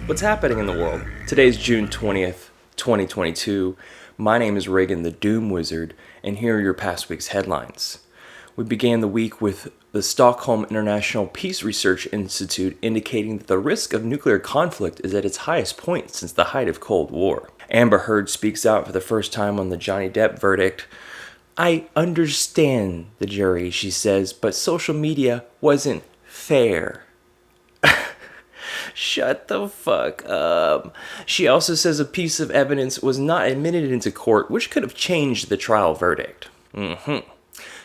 What's happening in the world? Today is June 20th, 2022. My name is Reagan the Doom Wizard, and here are your past week's headlines. We began the week with the Stockholm International Peace Research Institute indicating that the risk of nuclear conflict is at its highest point since the height of Cold War. Amber Heard speaks out for the first time on the Johnny Depp verdict. I understand the jury, she says, but social media wasn't fair. Shut the fuck up. She also says a piece of evidence was not admitted into court, which could have changed the trial verdict.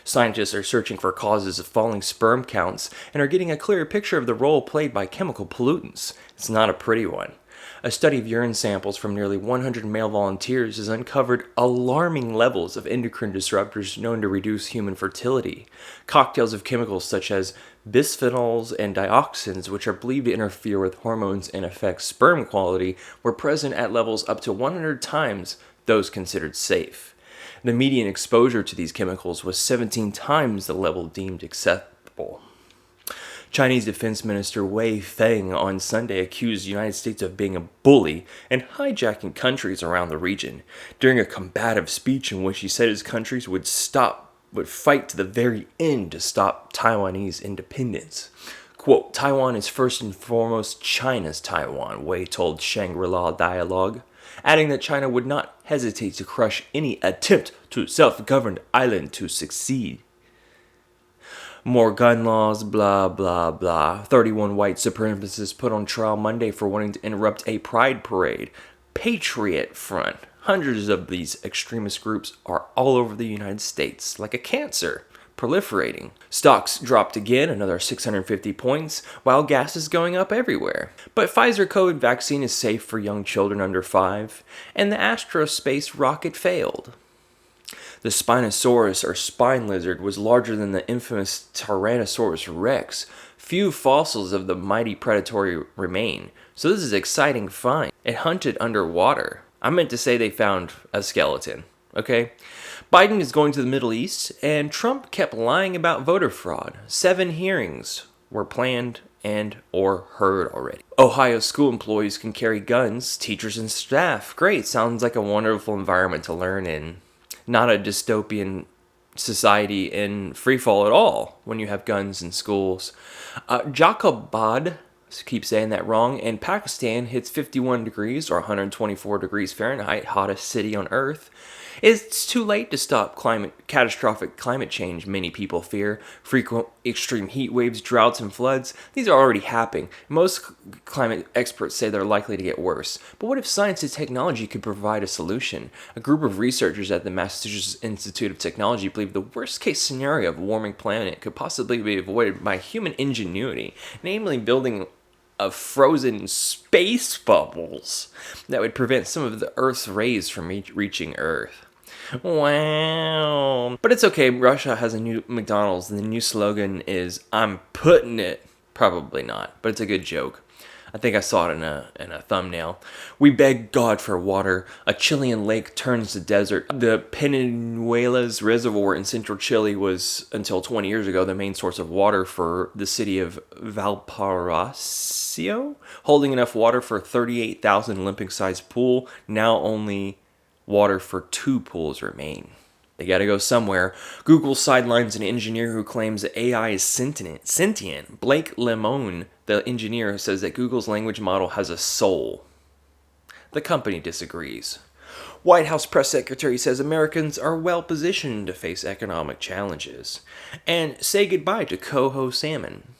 Scientists are searching for causes of falling sperm counts and are getting a clearer picture of the role played by chemical pollutants. It's not a pretty one. A study of urine samples from nearly 100 male volunteers has uncovered alarming levels of endocrine disruptors known to reduce human fertility. Cocktails of chemicals such as bisphenols and dioxins, which are believed to interfere with hormones and affect sperm quality, were present at levels up to 100 times those considered safe. The median exposure to these chemicals was 17 times the level deemed acceptable. Chinese Defense Minister Wei Feng on Sunday accused the United States of being a bully and hijacking countries around the region during a combative speech in which he said his countries would fight to the very end to stop Taiwanese independence. Quote, Taiwan is first and foremost China's Taiwan, Wei told Shangri-La Dialogue, adding that China would not hesitate to crush any attempt to self-governed island to succeed. More gun laws, blah, blah, blah. 31 white supremacists put on trial Monday for wanting to interrupt a pride parade. Patriot Front. Hundreds of these extremist groups are all over the United States, like a cancer, proliferating. Stocks dropped again, another 650 points, while gas is going up everywhere. But Pfizer COVID vaccine is safe for young children under 5, and the Astrospace rocket failed. The Spinosaurus, or spine lizard, was larger than the infamous Tyrannosaurus rex. Few fossils of the mighty predatory remain, so this is an exciting find. It hunted underwater. I meant to say they found a skeleton, okay? Biden is going to the Middle East, and Trump kept lying about voter fraud. 7 hearings were planned and or heard already. Ohio school employees can carry guns, teachers and staff. Great, sounds like a wonderful environment to learn in. Not a dystopian society in freefall at all when you have guns in schools. Jacobabad, keep saying that wrong, in Pakistan hits 51 degrees or 124 degrees Fahrenheit, hottest city on earth. It's too late to stop catastrophic climate change, many people fear. Frequent extreme heat waves, droughts, and floods, these are already happening. Most climate experts say they're likely to get worse. But what if science and technology could provide a solution? A group of researchers at the Massachusetts Institute of Technology believe the worst-case scenario of a warming planet could possibly be avoided by human ingenuity, namely building of frozen space bubbles that would prevent some of the Earth's rays from reaching Earth. Wow. But it's okay, Russia has a new McDonald's and the new slogan is, I'm putting it. Probably not, but it's a good joke. I think I saw it in a thumbnail. We beg God for water. A Chilean lake turns to desert. The Peñuelas Reservoir in central Chile was, until 20 years ago, the main source of water for the city of Valparaiso, holding enough water for a 38,000 Olympic-sized pool. Now only water for 2 pools remain. They gotta go somewhere. Google sidelines an engineer who claims that AI is sentient. Blake Lemoine, the engineer, says that Google's language model has a soul. The company disagrees. White House press secretary says Americans are well positioned to face economic challenges. And say goodbye to coho salmon.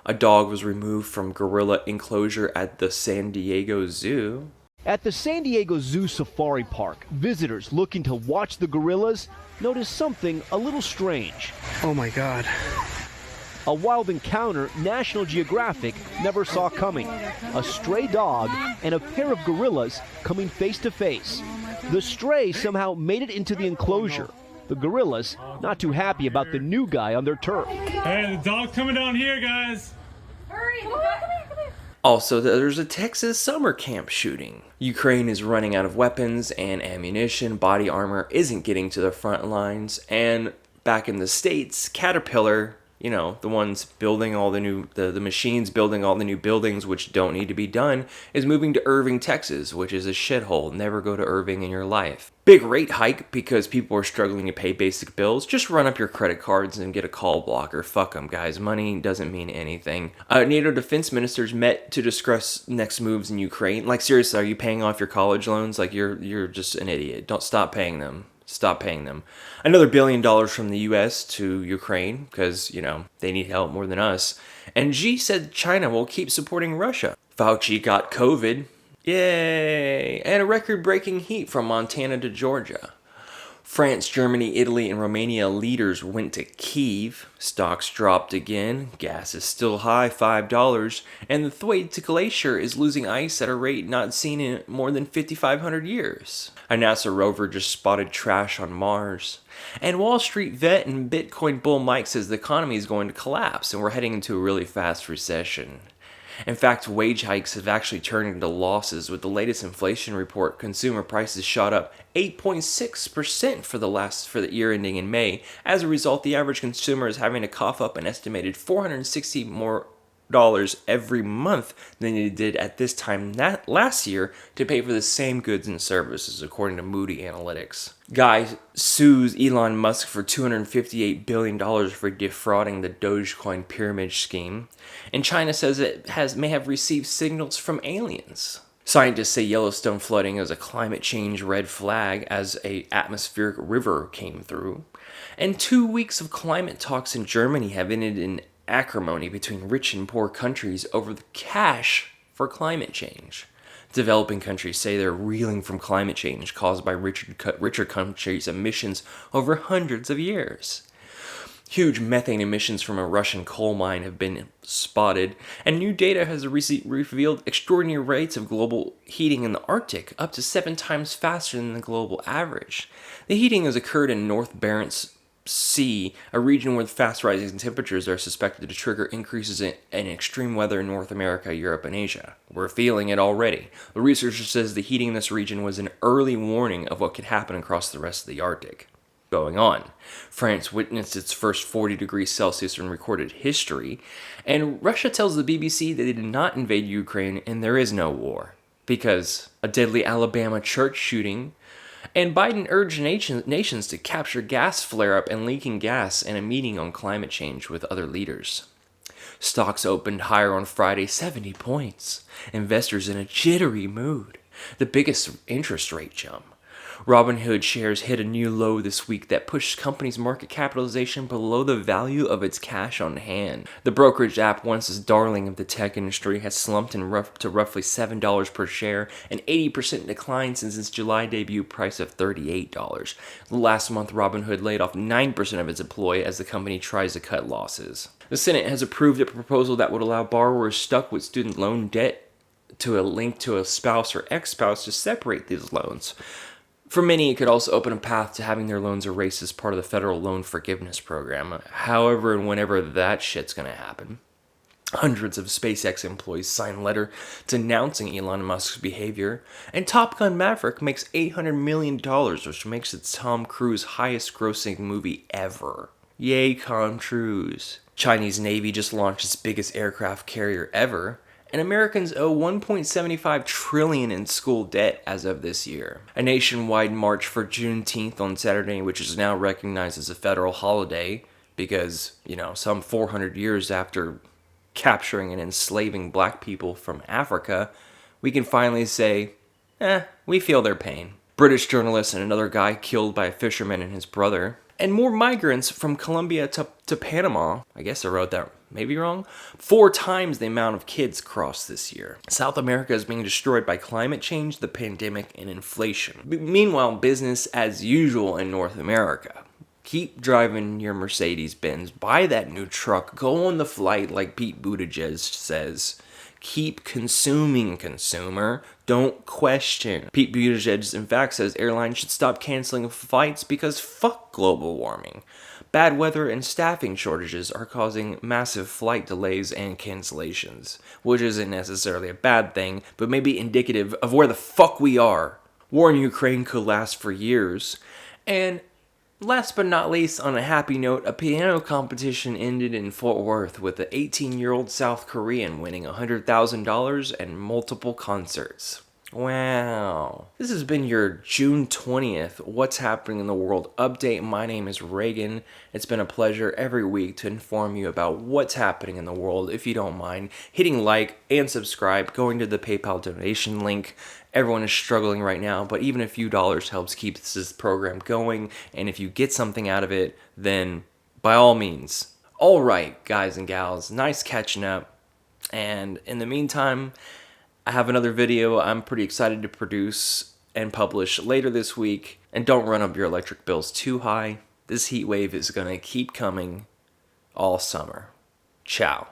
A dog was removed from gorilla enclosure at the San Diego Zoo. At the San Diego Zoo Safari Park, visitors looking to watch the gorillas notice something a little strange. Oh my God. A wild encounter National Geographic never saw coming. A stray dog and a pair of gorillas coming face to face. The stray somehow made it into the enclosure. The gorillas not too happy about the new guy on their turf. Hey, the dog's coming down here, guys. Hurry, come here. Also, there's a Texas summer camp shooting. Ukraine is running out of weapons and ammunition. Body armor isn't getting to the front lines. And back in the States, Caterpillar the ones building all the new, the machines building all the new buildings which don't need to be done, is moving to Irving, Texas, which is a shithole. Never go to Irving in your life. Big rate hike because people are struggling to pay basic bills. Just run up your credit cards and get a call blocker. Fuck them, guys. Money doesn't mean anything. NATO defense ministers met to discuss next moves in Ukraine. Like, seriously, are you paying off your college loans? Like, you're just an idiot. Don't stop paying them. Stop paying them. Another $1 billion from the U.S. to Ukraine because, they need help more than us. And Xi said China will keep supporting Russia. Fauci got COVID. Yay! And a record-breaking heat from Montana to Georgia. France, Germany, Italy, and Romania leaders went to Kyiv. Stocks dropped again. Gas is still high, $5. And the Thwaites Glacier is losing ice at a rate not seen in more than 5,500 years. A NASA rover just spotted trash on Mars. And Wall Street vet and Bitcoin bull Mike says the economy is going to collapse and we're heading into a really fast recession. In fact, wage hikes have actually turned into losses. With the latest inflation report, consumer prices shot up 8.6% for the year ending in May. As a result, the average consumer is having to cough up an estimated $460 more every month than they did at this time last year to pay for the same goods and services, according to Moody Analytics. Guy sues Elon Musk for $258 billion for defrauding the Dogecoin pyramid scheme. And China says it may have received signals from aliens. Scientists say Yellowstone flooding is a climate change red flag as a atmospheric river came through. And 2 weeks of climate talks in Germany have ended in acrimony between rich and poor countries over the cash for climate change. Developing countries say they're reeling from climate change caused by richer countries' emissions over hundreds of years. Huge methane emissions from a Russian coal mine have been spotted, and new data has revealed extraordinary rates of global heating in the Arctic, up to 7 times faster than the global average. The heating has occurred in North Barents Sea, a region where fast rising temperatures are suspected to trigger increases in extreme weather in North America, Europe, and Asia. We're feeling it already. The researcher says the heating in this region was an early warning of what could happen across the rest of the Arctic. Going on, France witnessed its first 40 degrees Celsius in recorded history, and Russia tells the BBC that they did not invade Ukraine and there is no war, because a deadly Alabama church shooting. And Biden urged nations to capture gas flare-up and leaking gas in a meeting on climate change with other leaders. Stocks opened higher on Friday, 70 points. Investors in a jittery mood. The biggest interest rate jump. Robinhood shares hit a new low this week that pushed company's market capitalization below the value of its cash on hand. The brokerage app, once a darling of the tech industry, has slumped to roughly $7 per share, an 80% decline since its July debut price of $38. Last month, Robinhood laid off 9% of its employees as the company tries to cut losses. The Senate has approved a proposal that would allow borrowers stuck with student loan debt to a link to a spouse or ex-spouse to separate these loans. For many, it could also open a path to having their loans erased as part of the federal loan forgiveness program. However and whenever that shit's gonna happen. Hundreds of SpaceX employees signed a letter denouncing Elon Musk's behavior, and Top Gun Maverick makes $800 million, which makes it Tom Cruise's highest-grossing movie ever. Yay, Cruise. Chinese Navy just launched its biggest aircraft carrier ever, and Americans owe $1.75 trillion in school debt as of this year. A nationwide march for Juneteenth on Saturday, which is now recognized as a federal holiday because, some 400 years after capturing and enslaving black people from Africa, we can finally say, we feel their pain. British journalist and another guy killed by a fisherman and his brother. And more migrants from Colombia to Panama. I guess I wrote that maybe wrong. 4 times the amount of kids crossed this year. South America is being destroyed by climate change, the pandemic, and inflation. Meanwhile, business as usual in North America. Keep driving your Mercedes-Benz. Buy that new truck. Go on the flight like Pete Buttigieg says. Keep consuming, consumer. Don't question. Pete Buttigieg, in fact, says airlines should stop canceling flights because fuck global warming. Bad weather and staffing shortages are causing massive flight delays and cancellations, which isn't necessarily a bad thing, but may be indicative of where the fuck we are. War in Ukraine could last for years, and Last but not least, on a happy note, a piano competition ended in Fort Worth with an 18-year-old South Korean winning $100,000 and multiple concerts. Wow. This has been your June 20th What's Happening in the World update. My name is Reagan. It's been a pleasure every week to inform you about what's happening in the world. If you don't mind hitting like and subscribe, going to the PayPal donation link. Everyone is struggling right now, but even a few dollars helps keep this program going. And if you get something out of it, then by all means. All right, guys and gals, nice catching up. And in the meantime, I have another video I'm pretty excited to produce and publish later this week. And don't run up your electric bills too high. This heat wave is going to keep coming all summer. Ciao.